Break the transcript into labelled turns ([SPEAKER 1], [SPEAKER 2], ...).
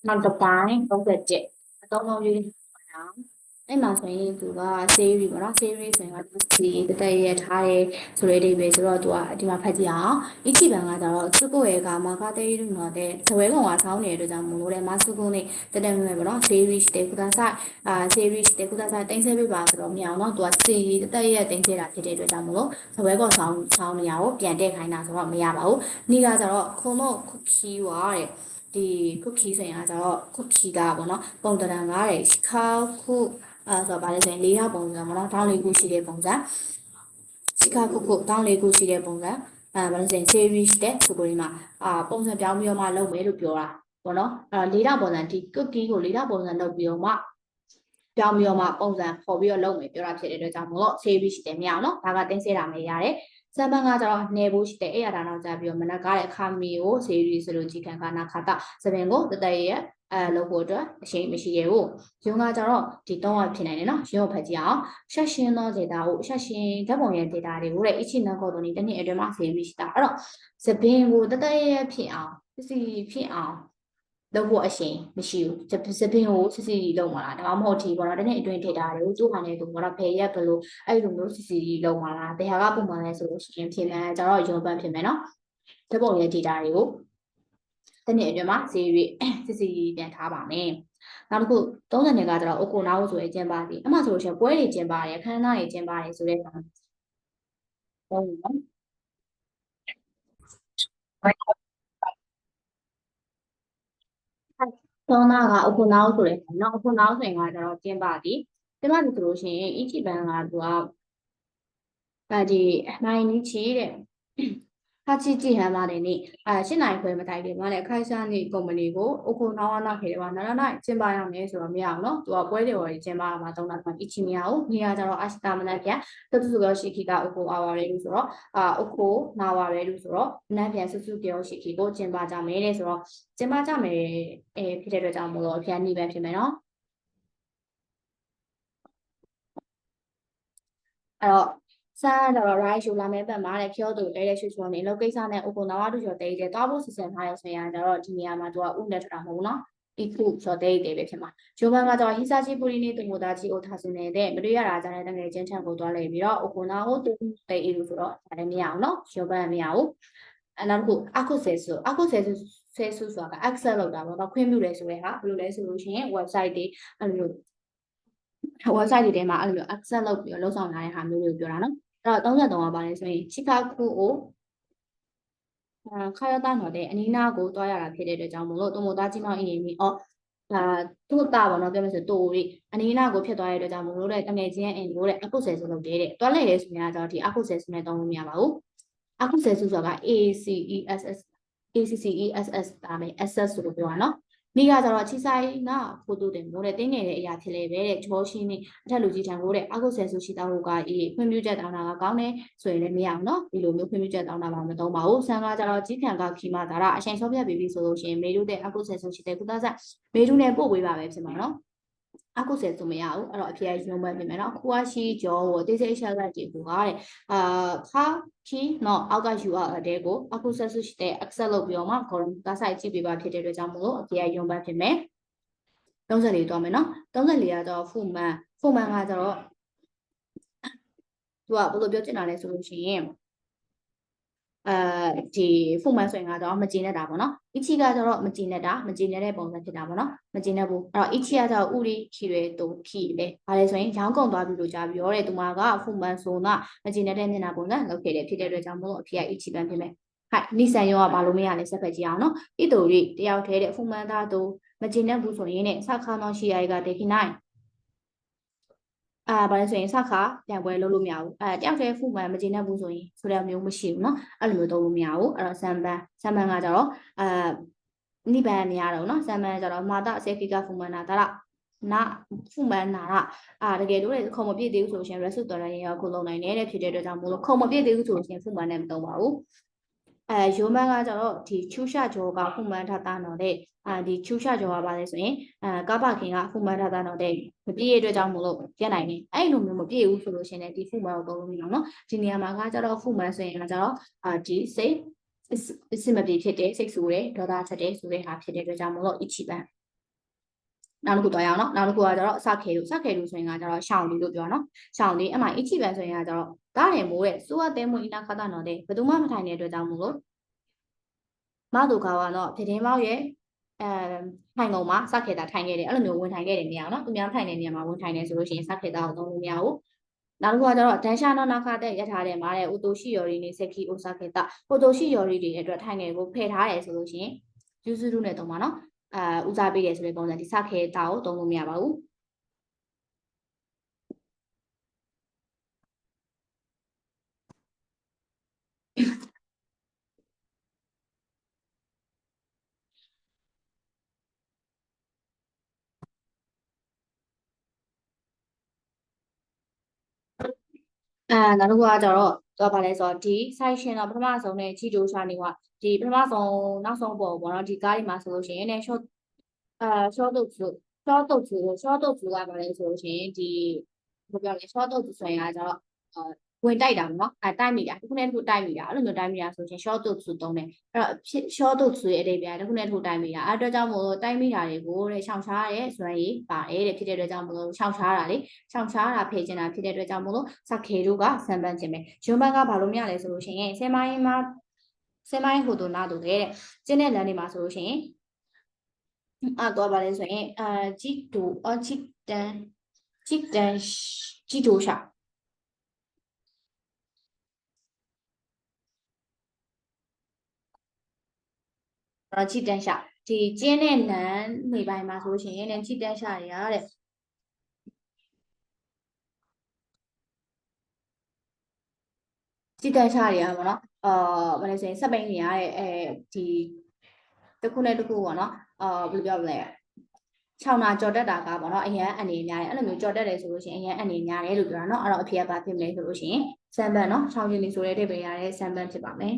[SPEAKER 1] နောက်တစ်ပိုင်း37အသုံးလုံးလေးအောင်အဲ့မှာဆိုရင်သူက series ပေါ့နော် series ဆိုရင်ကဒီတတရထားရဲဆိုတဲ့အိဗယ်ဆိုတော့သူကဒီမှာဖတ်ကြည့်အောင်一基本上တော့သူကိုရဲ့ကမာကတဲ့ရင်းတော့တဲ့ဇဝဲကောင်ကဆောင်းနေတဲ့အတွက်ကြောင့်မို့လို့တဲ့မဆုကုန်းနဲ့တက်တက်မဲ့ပေါ့နော် series တဲ့ကုသဆိုင်series တဲ့ကုသဆိုင်တင်ဆက်ပေးပါဆိုတော့မရအောင်နော်သူက series တတရတင်ဆက်တာဖြစ်တဲ့အတွက်ကြောင့်မို့လို့ဇဝဲကောင်ဆောင်းနေရကိုပြန်တက်ခိုင်းတာဆိုတော့မရပါဘူး။နေ့ကကျတော့ခုံတော့ခုခီးွာတဲ့ဒီခုခီးဆိုရင်ကကျတော့ခုခီးကပေါ့နော်ပုံတရံကားတဲ့ခါခုဆိုတော့ဗာလဲဆိုရင်၄ရပုံစံပေါ့နော်တောင်းလေးခုရှိတဲ့ပုံစံခါခုတောင်းလေးခုရှိတဲ့ပုံစံဗာလဲဆိုရင် series တဲ့ဆိုကိုဒီမှာပုံစံပြောင်းပြီးတော့မှလုပ်မယ်လို့ပြောတာပေါ့နော်၄ရပုံစံဒီ cookie ကို၄ရပုံစံလုပ်ပြီးတော့မှပြောင်းပြီးတော့မှပုံစံပေါ်ပြီးတော့လုပ်မယ်ပြောတာဖြစ်တဲ့အတွက်ကြောင့်မို့ series တယ်မရအောင်နော်ဒါကတင်းစေးတာမရတယ်စံပန်းကကျတော့နေဖို့ရှိတယ်အဲ့ရတာတော့ကြာပြီးတော့မနက်ကားတဲ့အခါမီကို series ဆိုလို့ကြည်ခံကနာခါတာစပင်ကိုတတရဲ့လုပ်ဖို့အတွက်အရှိန်မရှိရဘူးရုံးကကျတော့ဒီ3ကဖြစ်နိုင်တယ်နော်ရုံးဖတ်ကြည့်အောင်ရှက်ရှင်းသော data ကိုရှက်ရှင်းဓာတ်ပုံရဲ့ data တွေကိုတဲ့အချိနှံခေါ်တော့ဒီတစ်နှစ်အတွင်းမှာ series ရှိတာအဲ့တော့စပင်ကိုတတရဲ့ဖြစ်အောင်စီဖြစ်အောင်လုပ်ဖို့အရှိန်မရှိဘူးစပင်ကိုစီလုံးပါလားဒါမှမဟုတ်ဒီပေါ့နော်တစ်နှစ်အတွင်း data တွေကိုသူ့ဟာနဲ့သူပေါ့နော်ဖယ်ရက်ဘယ်လိုအဲ့လိုမျိုးစီလုံးပါလားတရားကပုံမှန်လဲဆိုလို့ရှိရင်ဖြစ်မယ်ကျတော့ရုံးပန်းဖြစ်မယ်နော်ဓာတ်ပုံရဲ့ data တွေကိုတစ်နှစ်အတွင်းမှာ series စီပြန်ထားပါမယ်နောက်တစ်ခု30နှစ်ကကျတော့အကိုနာဝဆိုရဲကျင်းပါသည်အမှဆိုလို့ရှိရင်ပွဲတွေကျင်းပါတယ်အခမ်းအနားတွေကျင်းပါတယ်ဆိုတဲ့ကောင်ဟုတ်နော်သောနာကအကိုနာဝဆိုတဲ့ကောင်နော်အကိုနာဝဆိုရင်ကကျတော့ကျင်းပါသည်ကျင်းပါသည်ဆိုလို့ရှိရင်အချိပန်ကသူကဒီနိုင်နီးချီတဲ့他去记还嘛的呢，现在可以么大点嘛嘞？开下你公司里个，我可能我那去的话，那先把样子说没有咯，做不的话先把嘛东那一起没有，你要叫我阿西他们那边，这就是个时期个我可阿瓦嘞就是咯，我可那瓦嘞就是咯，那边是做个时期个先把家没嘞是咯，先把家没皮特个家没咯，偏那边偏没咯，ဆန်းကတော့ right ယူလာမဲ့ဘက်မှာလည်းဖြောသူတဲတဲ့ရွှေချွန်နေလောက်ကိစ္စနဲ့ဥပ္ပနာဝတုကျော်တဲတဲ့တောက်ဖို့စီစဉ်ထားရဆိုရင်ကျတော့ဒီနေရာမှာသူကဥနဲ့ထတာမဟုတ်နော်ဒီခုကျော်တဲတဲ့ပဲဖြစ်မှာဂျိုဘန်ကတော့ဟိစာချီပူရီနေတူမတာချီအိုထားစနေတဲ့မတွေ့ရတာကြတဲ့တကယ်ချင်းချန်ကိုသွားလိုက်ပြီးတော့ဥပ္ပနာကိုတူတဲအီလို့ဆိုတော့ဒါလည်းမရအောင်နော်ဂျိုဘန်မရဘူးနောက်တစ်ခုအခုဆဲဆူဆိုတာက access လောက်တာပေါ့နော်ခွင့်ပြုတယ်ဆိုတဲ့ဟာဘယ်လိုလဲဆိုလို့ရှိရင် website တွေအဲ့လို website တွေထဲမှာအဲ့လို access လုပ်ပြီးတော့လုံဆောင်လာတဲ့ဟာမျိုးတွေကိုပြောတာနော်အဲ့တော့33ကပါလဲဆိုရင်ချီကာကူကိုခါရတာတော့တဲ့အနီးနားကိုတွားရတာဖြစ်တဲ့အတွက်ကြောင့်မလို့တူမသားကြီးမောင်းအင်းကြီးသူ့တာပေါ့နော်ပြောမယ်ဆိုတူရီအနီးနားကိုဖြစ်သွားတဲ့အတွက်ကြောင့်မလို့တဲ့တငယ်ချင်းရဲ့အင်ကိုတဲ့အခုဆယ်ဆိုလုပ်တဲ့တွားလိုက်ရဲဆိုရင်ကတော့ဒီအခုဆယ်ဆိုနဲ့တောင်းလို့မရပါဘူးအခုဆယ်ဆိုဆိုတာက ACCESS ဒါပဲ access ဆိုလို့ပြောတာနော်မိကကျတော့ချီဆိုင်ကဖိုတိုတင်မို့တဲ့တင်းငယ်တဲ့အရာဖြစ်လေပဲတဲ့ဂျောရှင်းနေအထက်လူကြီးထံကိုတဲ့အခုဆယ်ဆူရှိတောင်းလို့ကခွင့်ပြုချက်တောင်းတာကကောင်းတယ်ဆိုရင်လည်းမရအောင်နော်ဒီလိုမျိုးခွင့်ပြုချက်တောင်းတာမှမသုံးပါဘူးဆန်ကကျတော့ကြီးခံကခီမာဒါရအချိန်ဆော့ပြပြီးဆိုလို့ရှိရင်မေတို့တဲ့အခုဆယ်ဆူရှိတဲ့ကုသဆက်မေတို့နဲ့ပို့ဝေးပါပဲဖြစ်မှာနော်အခုဆယ်ဆိုမရဘူးအဲ့တော့အဖေရုံးပဲပြင်မယ်နော်ခုကရှိကျော်ကိုတိစိတ်ရှာကကြည့်ဘူးကတဲ့ခါခီနော်အောက်ကယူအတဲ့ကိုအခုဆက်စုရှိတဲ့ accept လုပ်ပြီးတော့မှခေါ်တာဆိုင်ကြည့်ပေးပါဖြစ်တဲ့အတွက်ကြောင့်မို့လို့အဖေရုံးပဲပြင်မယ်34သွားမယ်နော်34ကတော့ဖူမန်ကကျတော့သူကဘယ်လိုပြောချင်တာလဲဆိုလို့ရှိရင်ဒီဖုန်မန်ဆိုရင်ကတော့မကျင်းနေတာပေါ့နော်အီချီကကျတော့မကျင်းတဲ့ပုံစံဖြစ်တာပေါ့နော်မကျင်းတဲ့ဘူးအဲ့တော့အီချီကတော့ဥရီခီရဲတူခီလေဒါလည်းဆိုရင်ရောင်းကုန်သွားပြီလို့ကြားပြီးတော့တဲ့သူမကဖုန်မန်ဆိုကမကျင်းတဲ့မျက်နှာပုံစံလုပ်ခဲ့တယ်ဖြစ်တဲ့အတွက်ကြောင့်မို့လို့အဖေကအီချီပန်ဖြစ်မယ်ဟိုက်နိဆန်ရောကဘာလို့မရလဲဆက်ဖက်ကြည့်အောင်နော်ဣတူရီတယောက်ထဲတဲ့ဖုန်မန်သားသူမကျင်းတဲ့ဘူးဆိုရင်နဲ့စခါနောရှိရိုက်ကတေခိနိုင်ဘာလဲဆိုရင်စခါပြန်ပွဲလုပ်လို့မရဘူးတယောက်တည်းဖူမှန်မကျင်းတတ်ဘူးဆိုရင်ဆိုတဲ့မျိုးမရှိဘူးเนาะအဲ့လိုမျိုးသုံးလို့မရဘူးအဲ့တော့ဆမ်ပန်ကကြတော့နိဗ္ဗာန်မရတော့เนาะဆမ်ပန်ကကြတော့မာတာဆေခိကဖူမှန်နာဒါရနာဖူမှန်နာရတကယ်လို့ခုံမပြည့်သေးဘူးဆိုရှင် result တော်ရရင်ရောခုလုံးနိုင်တယ်ဖြစ်တဲ့အတွက်ကြောင့်မို့လို့ခုံမပြည့်သေးဘူးဆိုရှင်ဖူမှန်နဲ့မသုံးပါဘူးရိုမန်ကကျတော့ဒီချူရှာကျော်ကဖုန်မန်ထတာနော်တဲ့ဒီချူရှာကျော်ကပါလဲဆိုရင်ကပခင်ကဖုန်မန်ထတာနော်တဲ့မပြည့်ရတဲ့ကြောင့်မို့လို့ပြတ်နိုင်တယ်အဲ့လိုမျိုးမပြည့်ဘူးဆိုလို့ရှင်လည်းဒီဖုန်မန်ကိုသုံးလို့မရအောင်နော်ဒီနေရာမှာကကျတော့ဖုန်မန်ဆိုရင်ကကျတော့ဒီစိတ်မပြည့်ဖြစ်တဲ့စိတ်ဆူတဲ့ဒေါသချက်တဲ့ဆိုတဲ့ဟာဖြစ်တဲ့အတွက်ကြောင့်မို့လို့အချီပန် နောက်တစ်ခုတော့ရအောင်နော်နောက်တစ်ခုကကျတော့စခဲလို့ဆိုရင်ကကျတော့ရှောင်းလေးလို့ပြောနော်ရှောင်းလေးအမှအချိပန်ဆိုရင်ကကျတော့ဒါတယ်မိုးတဲ့စိုးအသေးမွေးအနာခါတာနော်တဲ့ဘယ်သူမှမထိုင်တဲ့အတွက်ကြောင့်မို့လို့မတို့ကတော့ပြတင်းပေါက်ရဲ့ထိုင်ကုန်မှာစခဲတာထိုင်ခဲ့တယ်အဲ့လိုမျိုးဝင်ထိုင်ခဲ့တယ်နေရာနော်သူများထိုင်တဲ့နေရာမှာဝင်ထိုင်နေဆိုလို့ရှိရင်စခဲတာကိုသုံးလို့မရဘူးနောက်တစ်ခုကကျတော့ဒန်ရှာနော်နာခါတဲ့ရထားတယ်မှာတဲ့ဥတိုရှိယော်ရီနေစက်ခီအိုစခဲတာဥတိုရှိယော်ရီတွေအတွက်ထိုင်ငယ်ကိုဖယ်ထားတယ်ဆိုလို့ရှိရင်ယူစုရုနဲ့တုံးပါနော်ဦးစားပေးတယ်ဆိုတဲ့ပုံစံဒီစခဲတာကိုသုံးလို့မရပါဘူးနောက်တစ်ခုကကျတော့တော့ဗာလဲဆိုတော့ဒီ section တော့ပထမဆုံးနဲ့ကြီးတိုးရှာနေကဒီပထမဆုံးနောက်ဆုံးပေါ်ပေါ့နော်ဒီကားဒီမှာဆိုလို့ရှိရင်လည်း short short တုတ်ကဗာလဲဆိုလို့ရှိရင်ဒီဘယ်ပြောလဲ short တုတ်ဆိုရင်ကကျတော့ဝင်တိုက်တာပေါ့နော်တိုက်မိတာတစ်ခုနဲ့တစ်ခုတိုက်မိတာအဲ့လိုမျိုးတိုက်မိတာဆိုရင် short တုတ်ဆိုသုံးတယ်အဲ့တော့ short တုတ်ဆိုရဲ့အဓိပ္ပာယ်တစ်ခုနဲ့တစ်ခုတိုက်မိတာအဲ့အတွက်ကြောင့်မို့တိုက်မိတာတွေကိုတဲ့ရှောင်ရှားရဲဆိုရင်ပါတယ်တဲ့ဖြစ်တဲ့အတွက်ကြောင့်မို့ရှောင်ရှားတာလေရှောင်ရှားတာဖယ်ကျင်တာဖြစ်တဲ့အတွက်ကြောင့်မို့လို့စခေတို့ကစံပန်းခြင်းပဲဂျွန်ဘန်ကဘာလို့မရလဲဆိုလို့ရှိရင်ဆယ်မိုင်းဟိုတို့နာတို့တဲ့ကျင်းတဲ့လမ်းတွေမှာဆိုလို့ရှိရင်တော့ဗာလဲဆိုရင်ဂျီတိုဂျီတန်ဂျီတိုရှာတော့ဂျီတန်ရှာဒီကျင်းတဲ့လမ်းနေပိုင်းမှာဆိုလို့ရှိရင်လည်းဂျီတန်ရှာတွေရတဲ့ဂျီတန်ရှာတွေကပေါ့နော်ဗာလဲဆိုရင်စက်ပိန်တွေရတဲ့ဒီတစ်ခုနဲ့တစ်ခုပေါ့နော်ဘယ်လိုပြောမလဲ6နာကြော်တက်တာကပေါ့နော်အရန်အနေများတယ်အဲ့လိုမျိုးကြော်တက်တယ်ဆိုလို့ရှိရင်အရန်အနေများတယ်လို့ပြောတာเนาะအဲ့တော့အဖေကဘာဖြစ်မလဲဆိုလို့ရှိရင်စံပန်เนาะ6ချင်းနေဆိုတဲ့အိဗယ်ရတဲ့စံပန်ဖြစ်ပါမယ်